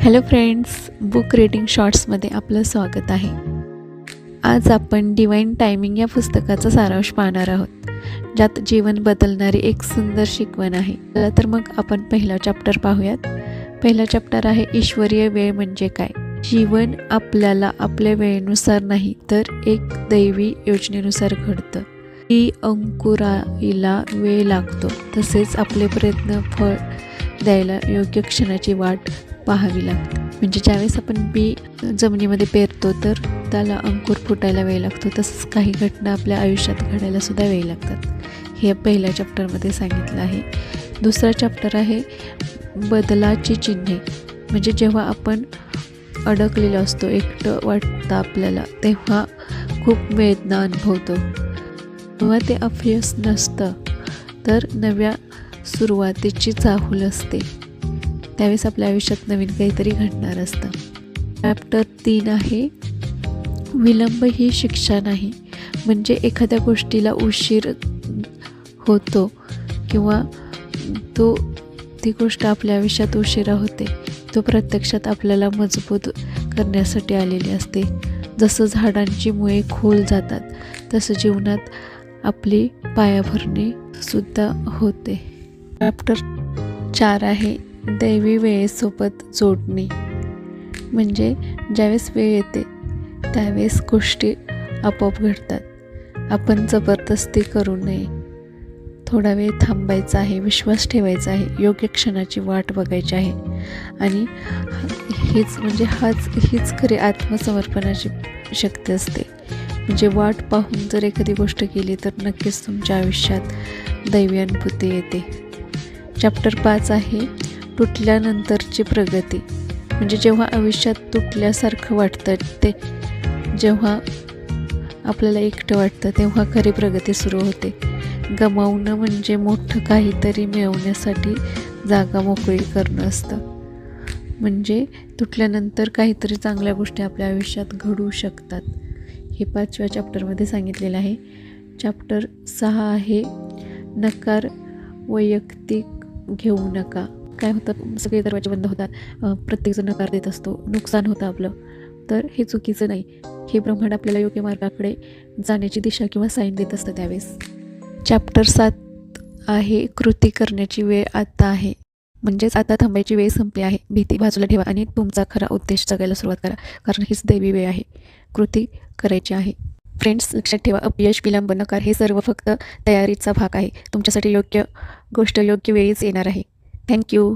Hello friends, book reading शॉर्ट्समध्ये आपलं स्वागत आहे. आज आपण डिवाइन टायमिंग या पुस्तकाचा सारांश पाहणार आहोत, ज्यात जीवन बदलणारी एक सुंदर शिकवण आहे. चला तर मग आपण पहिला चॅप्टर पाहूयात. पहिला चॅप्टर आहे ईश्वरीय वेळ म्हणजे काय. जीवन आपल्याला आपल्या वेळेनुसार नाही तर एक दैवी योजनेनुसार घडतं. ही अंकुराईला वेळ लागतो, तसेच आपले प्रयत्न फळ द्यायला योग्य क्षणाची वाट पाहावी लागते. म्हणजे ज्यावेळेस आपण बी जमिनीमध्ये पेरतो तर त्याला अंकुर फुटायला वेळ लागतो, तसंच काही घटना आपल्या आयुष्यात घडायला सुद्धा वेळ लागतात. हे पहिल्या चॅप्टरमध्ये सांगितलं आहे. दुसरा चॅप्टर आहे बदलाची चिन्हे. म्हणजे जेव्हा आपण अडकलेलो असतो, एकटं वाटतं आपल्याला, तेव्हा खूप वेदना अनुभवतो. तेव्हा ते अपयश नसतं तर नव्या सुरुवातीची चाहूल असते. त्यावेळेस आपल्या आयुष्यात नवीन काहीतरी घडणार असतं. चॅप्टर 3 आहे विलंब ही शिक्षा नाही. म्हणजे एखाद्या गोष्टीला उशीर होतो किंवा ती गोष्ट आपल्या आयुष्यात उशिरा होते, तो प्रत्यक्षात आपल्याला मजबूत करण्यासाठी आलेली असते. जसं झाडांची मुळे खोल जातात, तसं जीवनात आपली पायाभरणी सुद्धा होते. चॅप्टर 4 आहे दैवी वेळेसोबत जोडणे. म्हणजे ज्यावेळेस वेळ येते त्यावेळेस गोष्टी आपोआप घडतात. आपण जबरदस्ती करू नये. थोडा वेळ थांबायचा आहे, विश्वास ठेवायचा आहे, योग्य क्षणाची वाट बघायची आहे. आणि हीच खरी आत्मसमर्पणाची शक्ती असते. म्हणजे वाट पाहून जर एखादी गोष्ट केली तर नक्कीच तुमच्या आयुष्यात दैवी अनुभूती येते. चॅप्टर 5 आहे तुटल्यानंतरची प्रगती. म्हणजे जेव्हा आयुष्यात तुटल्यासारखं वाटतं, ते जेव्हा आपल्याला एकटं वाटतं, तेव्हा खरी प्रगती सुरू होते. गमावणं म्हणजे मोठं काहीतरी मिळवण्यासाठी जागा मोकळी करणं असतं. म्हणजे तुटल्यानंतर काहीतरी चांगल्या गोष्टी आपल्या आयुष्यात घडू शकतात. हे 5व्या चॅप्टरमध्ये सांगितलेलं आहे. चॅप्टर 6 आहे नकार वैयक्तिक घेऊ नका. काय होतं, सगळे दरवाजे बंद होतात, प्रत्येकजण नकार देत असतो, नुकसान होतं आपलं. तर हे चुकीचं नाही. हे ब्रह्मांड आपल्याला योग्य मार्गाकडे जाण्याची दिशा किंवा साईन देत असतं त्यावेळेस. चॅप्टर 7 आहे कृती करण्याची वेळ आता आहे. म्हणजेच आता थांबायची वेळ संपली आहे. भीती बाजूला ठेवा आणि तुमचा खरा उद्देश जगायला सुरुवात करा, कारण हीच दैवी वेळ आहे. कृती करायची आहे. फ्रेंड्स, लक्षात ठेवा, अपयश, विलंब, नकार हे सर्व फक्त तयारीचा भाग आहे. तुमच्यासाठी योग्य गोष्ट योग्य वेळीच येणार आहे. थँक्यू.